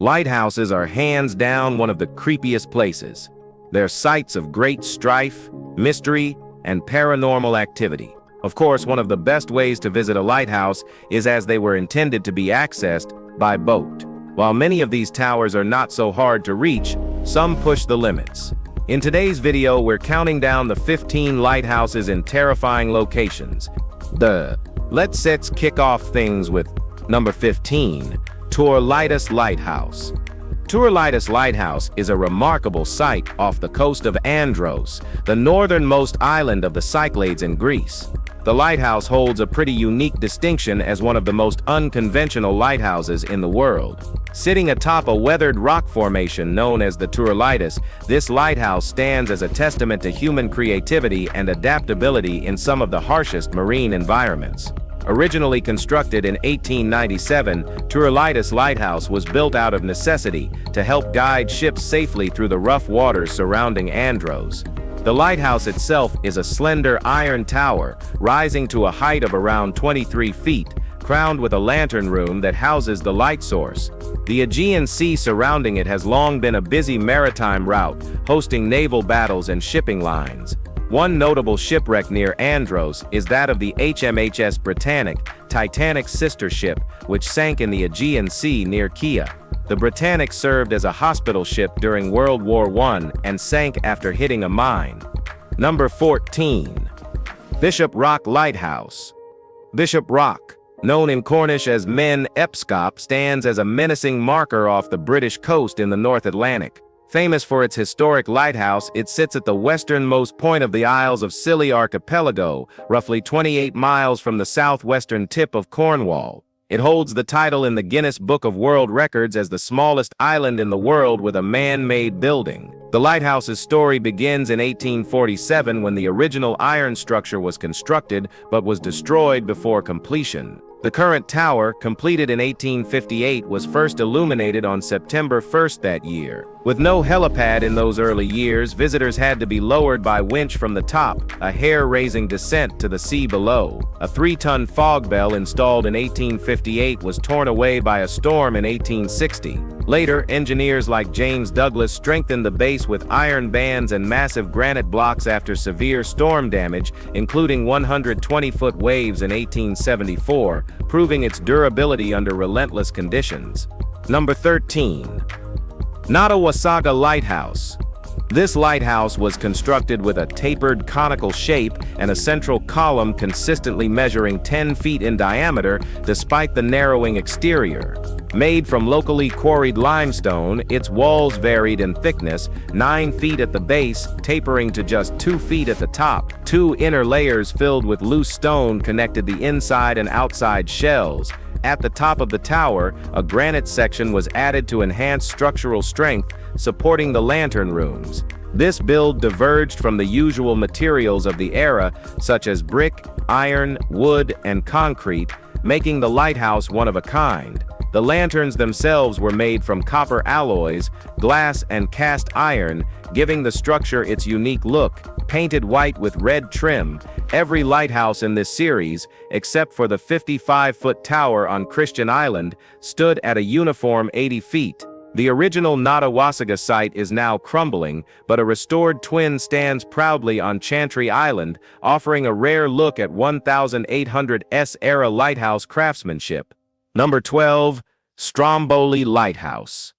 Lighthouses are hands down one of the creepiest places. They're sites of great strife, mystery, and paranormal activity. Of course, one of the best ways to visit a lighthouse is as they were intended to be accessed by boat. While many of these towers are not so hard to reach, some push the limits. In today's video, we're counting down the 15 lighthouses in terrifying locations. Let's kick off things with number 15. Lighthouses Lighthouse. Lighthouses Lighthouse is a remarkable site off the coast of Andros, the northernmost island of the Cyclades in Greece. The lighthouse holds a pretty unique distinction as one of the most unconventional lighthouses in the world. Sitting atop a weathered rock formation known as the Lighthouses, this lighthouse stands as a testament to human creativity and adaptability in some of the harshest marine environments. Originally constructed in 1897, Lighthouses Lighthouse was built out of necessity to help guide ships safely through the rough waters surrounding Andros. The lighthouse itself is a slender iron tower, rising to a height of around 23 feet, crowned with a lantern room that houses the light source. The Aegean Sea surrounding it has long been a busy maritime route, hosting naval battles and shipping lines. One notable shipwreck near Andros is that of the HMHS Britannic, Titanic's sister ship, which sank in the Aegean Sea near Kea. The Britannic served as a hospital ship during World War I and sank after hitting a mine. Number 14. Bishop Rock Lighthouse. Bishop Rock, known in Cornish as Men Epscop, stands as a menacing marker off the British coast in the North Atlantic. Famous for its historic lighthouse, it sits at the westernmost point of the Isles of Scilly archipelago, roughly 28 miles from the southwestern tip of Cornwall. It holds the title in the Guinness Book of World Records as the smallest island in the world with a man-made building. The lighthouse's story begins in 1847 when the original iron structure was constructed but was destroyed before completion. The current tower, completed in 1858, was first illuminated on September 1st that year. With no helipad in those early years, visitors had to be lowered by winch from the top, a hair-raising descent to the sea below. A 3-ton fog bell installed in 1858 was torn away by a storm in 1860. Later, engineers like James Douglas strengthened the base with iron bands and massive granite blocks after severe storm damage, including 120-foot waves in 1874, proving its durability under relentless conditions. Number 13. Nottawasaga Lighthouse. This lighthouse was constructed with a tapered conical shape and a central column consistently measuring 10 feet in diameter despite the narrowing exterior. Made from locally quarried limestone, its walls varied in thickness, 9 feet at the base, tapering to just 2 feet at the top. 2 inner layers filled with loose stone connected the inside and outside shells. At the top of the tower, a granite section was added to enhance structural strength, supporting the lantern rooms. This build diverged from the usual materials of the era, such as brick, iron, wood, and concrete, making the lighthouse one of a kind. The lanterns themselves were made from copper alloys, glass, and cast iron, giving the structure its unique look. Painted white with red trim, every lighthouse in this series, except for the 55-foot tower on Christian Island, stood at a uniform 80 feet. The original Nottawasaga site is now crumbling, but a restored twin stands proudly on Chantry Island, offering a rare look at 1800s-era lighthouse craftsmanship. Number 12. Stromboli Lighthouse.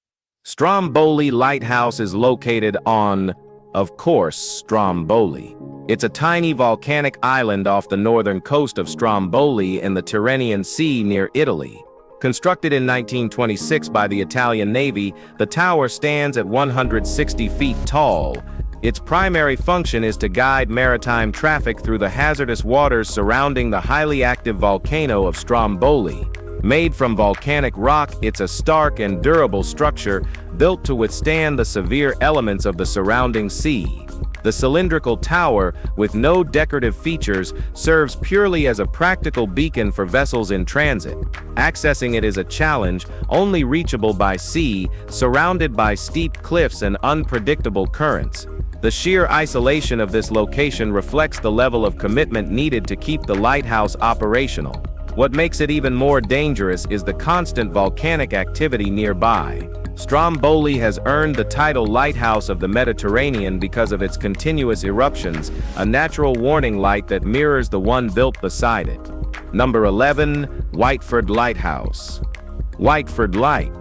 Stromboli Lighthouse is located on, of course, Stromboli. It's a tiny volcanic island off the northern coast of Stromboli in the Tyrrhenian Sea near Italy. Constructed in 1926 by the Italian Navy, the tower stands at 160 feet tall. Its primary function is to guide maritime traffic through the hazardous waters surrounding the highly active volcano of Stromboli. Made from volcanic rock, it's a stark and durable structure built to withstand the severe elements of the surrounding sea. The cylindrical tower, with no decorative features, serves purely as a practical beacon for vessels in transit. Accessing it is a challenge, only reachable by sea, surrounded by steep cliffs and unpredictable currents. The sheer isolation of this location reflects the level of commitment needed to keep the lighthouse operational. What makes it even more dangerous is the constant volcanic activity nearby. Stromboli has earned the title Lighthouse of the Mediterranean because of its continuous eruptions, a natural warning light that mirrors the one built beside it. Number 11. Whiteford Lighthouse. Whiteford Light,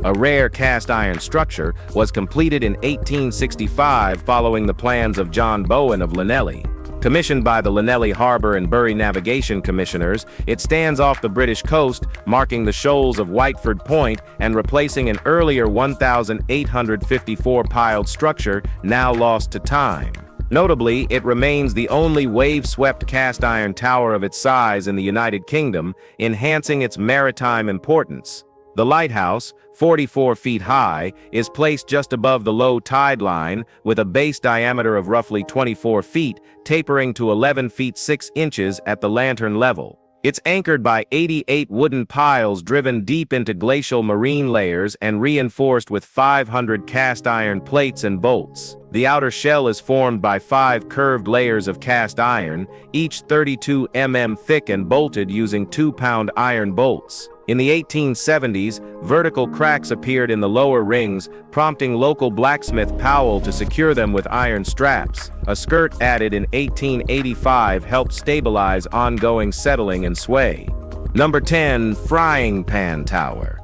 a rare cast-iron structure, was completed in 1865 following the plans of John Bowen of Llanelli. Commissioned by the Llanelli Harbour and Bury Navigation Commissioners, it stands off the British coast, marking the shoals of Whiteford Point and replacing an earlier 1,854 piled structure now lost to time. Notably, it remains the only wave-swept cast-iron tower of its size in the United Kingdom, enhancing its maritime importance. The lighthouse, 44 feet high, is placed just above the low tide line, with a base diameter of roughly 24 feet, tapering to 11 feet 6 inches at the lantern level. It's anchored by 88 wooden piles driven deep into glacial marine layers and reinforced with 500 cast iron plates and bolts. The outer shell is formed by 5 curved layers of cast iron, each 32 mm thick and bolted using 2-pound iron bolts. In the 1870s, vertical cracks appeared in the lower rings, prompting local blacksmith Powell to secure them with iron straps. A skirt added in 1885 helped stabilize ongoing settling and sway. Number 10. Frying Pan Tower.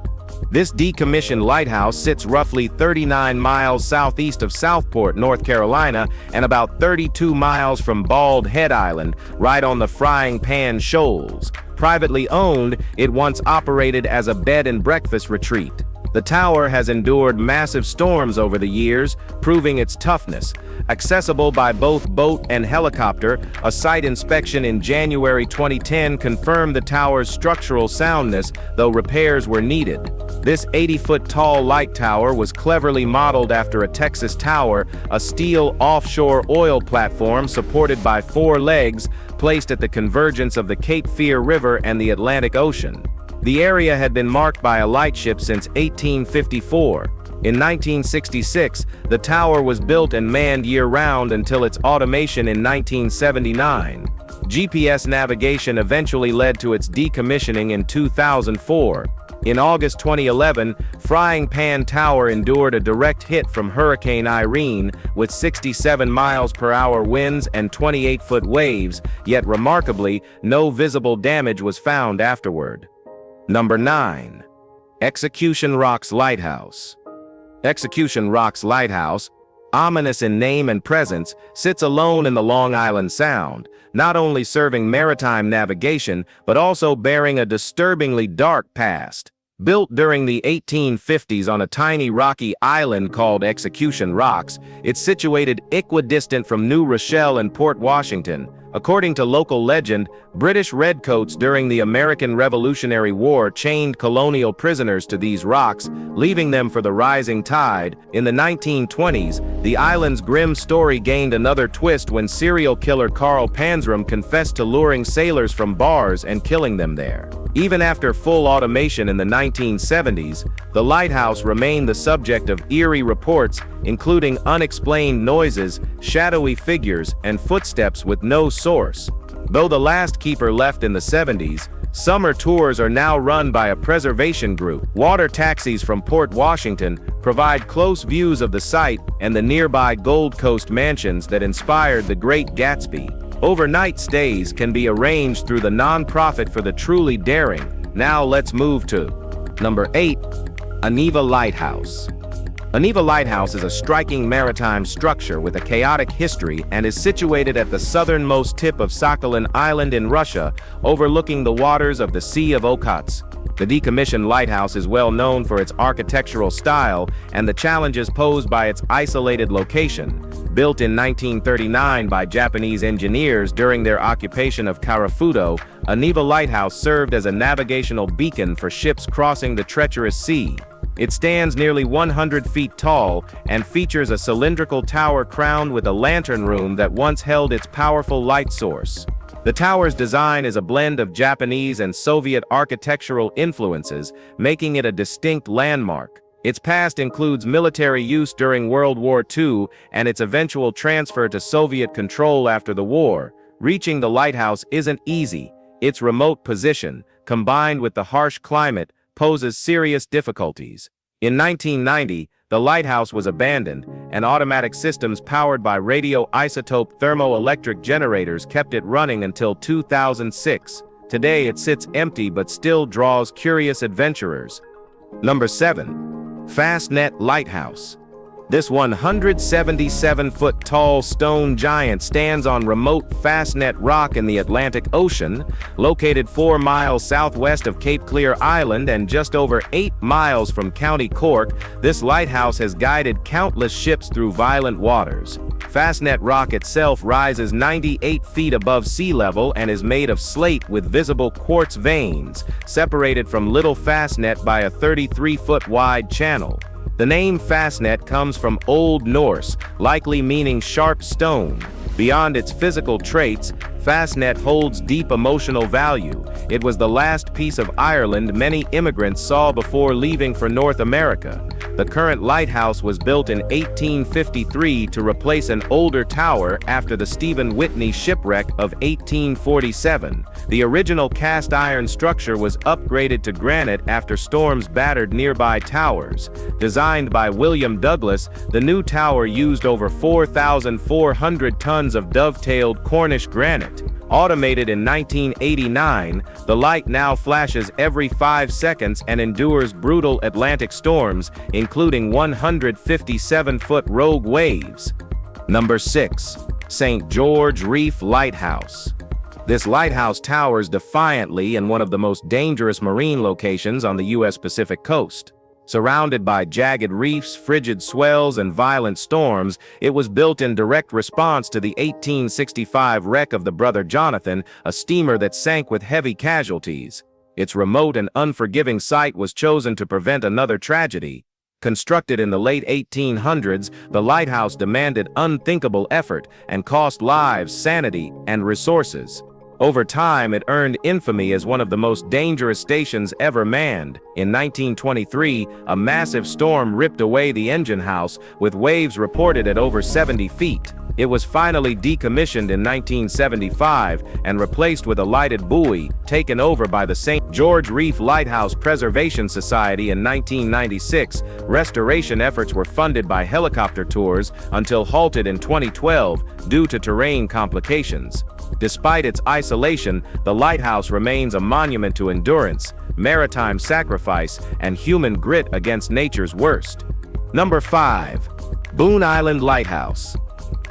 This decommissioned lighthouse sits roughly 39 miles southeast of Southport, North Carolina, and about 32 miles from Bald Head Island, right on the Frying Pan Shoals. Privately owned, it once operated as a bed and breakfast retreat. The tower has endured massive storms over the years, proving its toughness. Accessible by both boat and helicopter, a site inspection in January 2010 confirmed the tower's structural soundness, though repairs were needed. This 80-foot-tall light tower was cleverly modeled after a Texas tower, a steel offshore oil platform supported by 4 legs, placed at the convergence of the Cape Fear River and the Atlantic Ocean. The area had been marked by a lightship since 1854. In 1966, the tower was built and manned year-round until its automation in 1979. GPS navigation eventually led to its decommissioning in 2004. In August 2011, Frying Pan Tower endured a direct hit from Hurricane Irene with 67 miles per hour winds and 28-foot waves, yet remarkably, no visible damage was found afterward. Number 9. Execution Rocks Lighthouse. Execution Rocks Lighthouse, ominous in name and presence, sits alone in the Long Island Sound, not only serving maritime navigation, but also bearing a disturbingly dark past. Built during the 1850s on a tiny rocky island called Execution Rocks, it's situated equidistant from New Rochelle and Port Washington. According to local legend, British redcoats during the American Revolutionary War chained colonial prisoners to these rocks, leaving them for the rising tide. In the 1920s, the island's grim story gained another twist when serial killer Carl Panzram confessed to luring sailors from bars and killing them there. Even after full automation in the 1970s, the lighthouse remained the subject of eerie reports, including unexplained noises, shadowy figures, and footsteps with no source. Though the last keeper left in the 70s, summer tours are now run by a preservation group. Water taxis from Port Washington provide close views of the site and the nearby Gold Coast mansions that inspired The Great Gatsby. Overnight stays can be arranged through the non-profit for the truly daring. Now let's move to number 8. Aniva Lighthouse. Aniva Lighthouse is a striking maritime structure with a chaotic history and is situated at the southernmost tip of Sakhalin Island in Russia, overlooking the waters of the Sea of Okhotsk. The decommissioned lighthouse is well known for its architectural style and the challenges posed by its isolated location. Built in 1939 by Japanese engineers during their occupation of Karafuto, Aniva Lighthouse served as a navigational beacon for ships crossing the treacherous sea. It stands nearly 100 feet tall and features a cylindrical tower crowned with a lantern room that once held its powerful light source. The tower's design is a blend of Japanese and Soviet architectural influences, making it a distinct landmark. Its past includes military use during World War II and its eventual transfer to Soviet control after the war. Reaching the lighthouse isn't easy. Its remote position, combined with the harsh climate, poses serious difficulties. In 1990, the lighthouse was abandoned, and automatic systems powered by radioisotope thermoelectric generators kept it running until 2006. Today it sits empty but still draws curious adventurers. Number 7. Fastnet Lighthouse. This 177-foot tall stone giant stands on remote Fastnet Rock in the Atlantic Ocean, located 4 miles southwest of Cape Clear Island and just over 8 miles from County Cork. This lighthouse has guided countless ships through violent waters. Fastnet Rock itself rises 98 feet above sea level and is made of slate with visible quartz veins, separated from Little Fastnet by a 33-foot wide channel. The name Fastnet comes from Old Norse, likely meaning sharp stone. Beyond its physical traits, Fastnet holds deep emotional value. It was the last piece of Ireland many immigrants saw before leaving for North America. The current lighthouse was built in 1853 to replace an older tower after the Stephen Whitney shipwreck of 1847. The original cast iron structure was upgraded to granite after storms battered nearby towers. Designed by William Douglas, the new tower used over 4,400 tons of dovetailed Cornish granite. Automated in 1989, the light now flashes every 5 seconds and endures brutal Atlantic storms, including 157-foot rogue waves. Number 6. St. George Reef Lighthouse. This lighthouse towers defiantly in one of the most dangerous marine locations on the U.S. Pacific coast. Surrounded by jagged reefs, frigid swells, and violent storms, it was built in direct response to the 1865 wreck of the Brother Jonathan, a steamer that sank with heavy casualties. Its remote and unforgiving site was chosen to prevent another tragedy. Constructed in the late 1800s, the lighthouse demanded unthinkable effort and cost lives, sanity, and resources. Over time, it earned infamy as one of the most dangerous stations ever manned. In 1923, a massive storm ripped away the engine house, with waves reported at over 70 feet. It was finally decommissioned in 1975 and replaced with a lighted buoy, taken over by the St. George Reef Lighthouse Preservation Society in 1996. Restoration efforts were funded by helicopter tours until halted in 2012 due to terrain complications. Despite its isolation, the lighthouse remains a monument to endurance, maritime sacrifice, and human grit against nature's worst. Number 5. Boone Island Lighthouse.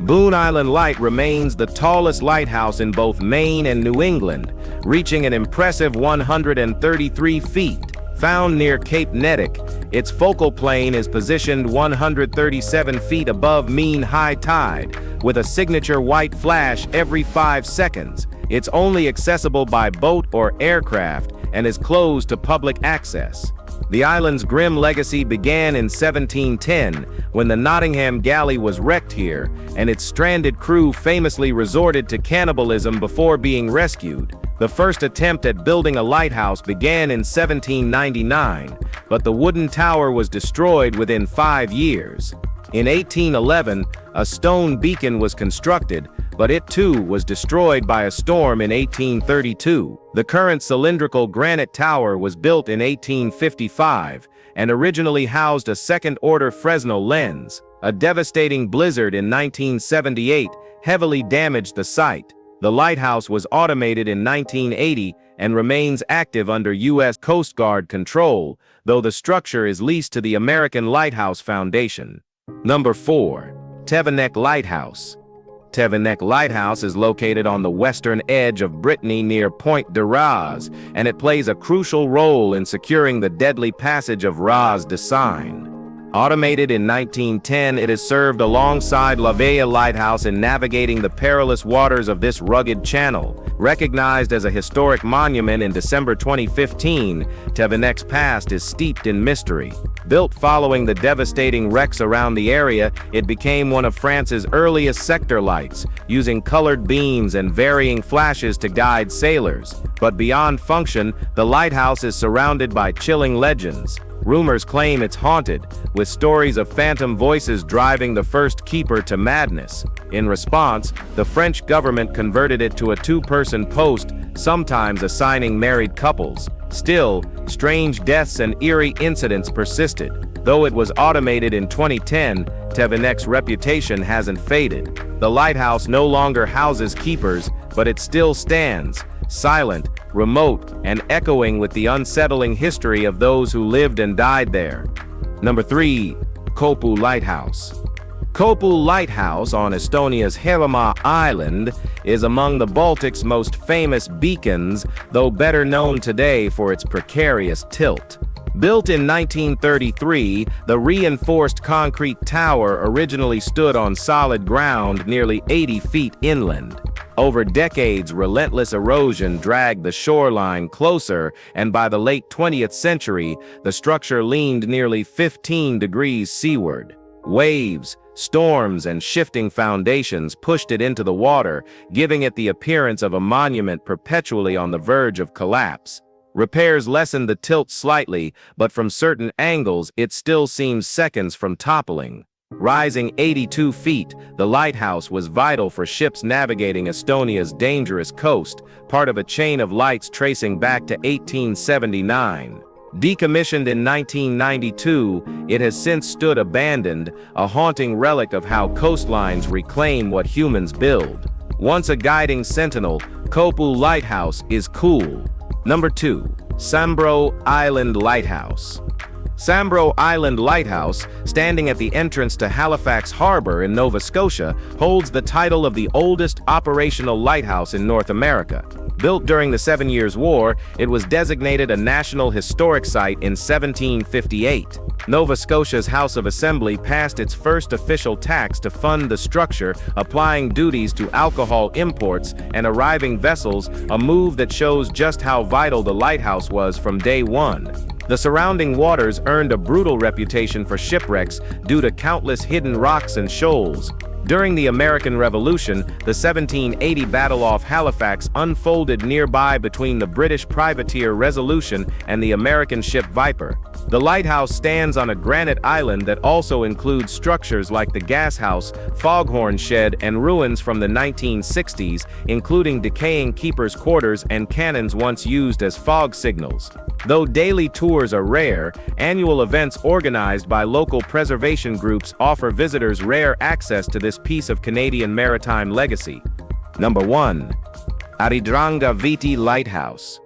Boone Island Light remains the tallest lighthouse in both Maine and New England, reaching an impressive 133 feet. Found near Cape Nettic, its focal plane is positioned 137 feet above mean high tide, with a signature white flash every 5 seconds. It's only accessible by boat or aircraft and is closed to public access. The island's grim legacy began in 1710, when the Nottingham galley was wrecked here, and its stranded crew famously resorted to cannibalism before being rescued. The first attempt at building a lighthouse began in 1799, but the wooden tower was destroyed within 5 years. In 1811, a stone beacon was constructed, but it too was destroyed by a storm in 1832. The current cylindrical granite tower was built in 1855 and originally housed a second-order Fresnel lens. A devastating blizzard in 1978 heavily damaged the site. The lighthouse was automated in 1980 and remains active under U.S. Coast Guard control, though the structure is leased to the American Lighthouse Foundation. Number 4. Tevenek Lighthouse. Tevenek Lighthouse is located on the western edge of Brittany near Point de Raz, and it plays a crucial role in securing the deadly passage of Raz de Seine. Automated in 1910, it has served alongside La Vella Lighthouse in navigating the perilous waters of this rugged channel. Recognized as a historic monument in December 2015, Tevenek's past is steeped in mystery. Built following the devastating wrecks around the area, it became one of France's earliest sector lights, using colored beams and varying flashes to guide sailors. But beyond function, the lighthouse is surrounded by chilling legends. Rumors claim it's haunted, with stories of phantom voices driving the first keeper to madness. In response, the French government converted it to a 2-person post, sometimes assigning married couples. Still, strange deaths and eerie incidents persisted. Though it was automated in 2010, Tevenek's reputation hasn't faded. The lighthouse no longer houses keepers, but it still stands, silent, remote, and echoing with the unsettling history of those who lived and died there. Number 3. Kopu Lighthouse. Kopu Lighthouse on Estonia's Hiiumaa Island is among the Baltic's most famous beacons, though better known today for its precarious tilt. Built in 1933, the reinforced concrete tower originally stood on solid ground nearly 80 feet inland. Over decades, relentless erosion dragged the shoreline closer, and by the late 20th century, the structure leaned nearly 15 degrees seaward. Waves, storms, and shifting foundations pushed it into the water, giving it the appearance of a monument perpetually on the verge of collapse. Repairs lessened the tilt slightly, but from certain angles it still seems seconds from toppling. Rising 82 feet, the lighthouse was vital for ships navigating Estonia's dangerous coast, part of a chain of lights tracing back to 1879. Decommissioned in 1992, it has since stood abandoned, a haunting relic of how coastlines reclaim what humans build. Once a guiding sentinel, Kopu Lighthouse is cool. Number 2. Sambro Island Lighthouse. Sambro Island Lighthouse, standing at the entrance to Halifax Harbor in Nova Scotia, holds the title of the oldest operational lighthouse in North America. Built during the 7 Years' War, it was designated a National Historic Site in 1758. Nova Scotia's House of Assembly passed its first official tax to fund the structure, applying duties to alcohol imports and arriving vessels, a move that shows just how vital the lighthouse was from day one. The surrounding waters earned a brutal reputation for shipwrecks due to countless hidden rocks and shoals. During the American Revolution, the 1780 Battle off Halifax unfolded nearby between the British privateer Resolution and the American ship Viper. The lighthouse stands on a granite island that also includes structures like the gas house, foghorn shed, and ruins from the 1960s, including decaying keepers' quarters and cannons once used as fog signals. Though daily tours are rare, annual events organized by local preservation groups offer visitors rare access to this piece of Canadian maritime legacy. Number 1. Aridrangaviiti Lighthouse.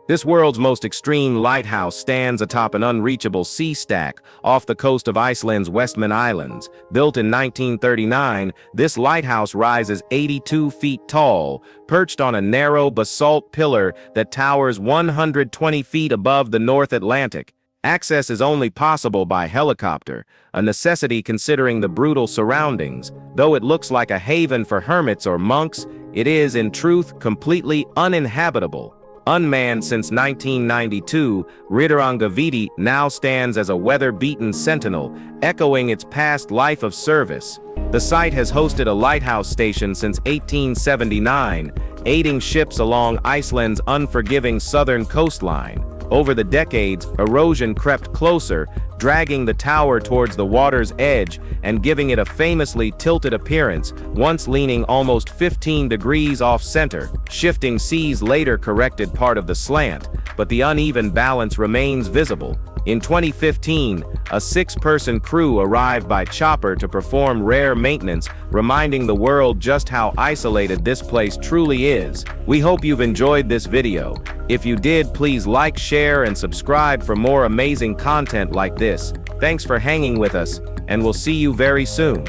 This world's most extreme lighthouse stands atop an unreachable sea stack off the coast of Iceland's Westman Islands. Built in 1939, this lighthouse rises 82 feet tall, perched on a narrow basalt pillar that towers 120 feet above the North Atlantic. Access is only possible by helicopter, a necessity considering the brutal surroundings. Though it looks like a haven for hermits or monks, it is, in truth, completely uninhabitable. Unmanned since 1992, Aridrangaviiti now stands as a weather-beaten sentinel, echoing its past life of service. The site has hosted a lighthouse station since 1879, aiding ships along Iceland's unforgiving southern coastline. Over the decades, erosion crept closer, dragging the tower towards the water's edge and giving it a famously tilted appearance, once leaning almost 15 degrees off-center. Shifting seas later corrected part of the slant, but the uneven balance remains visible. In 2015, a 6-person crew arrived by chopper to perform rare maintenance, reminding the world just how isolated this place truly is. We hope you've enjoyed this video. If you did, please like, share, and subscribe for more amazing content like this. Thanks for hanging with us, and we'll see you very soon.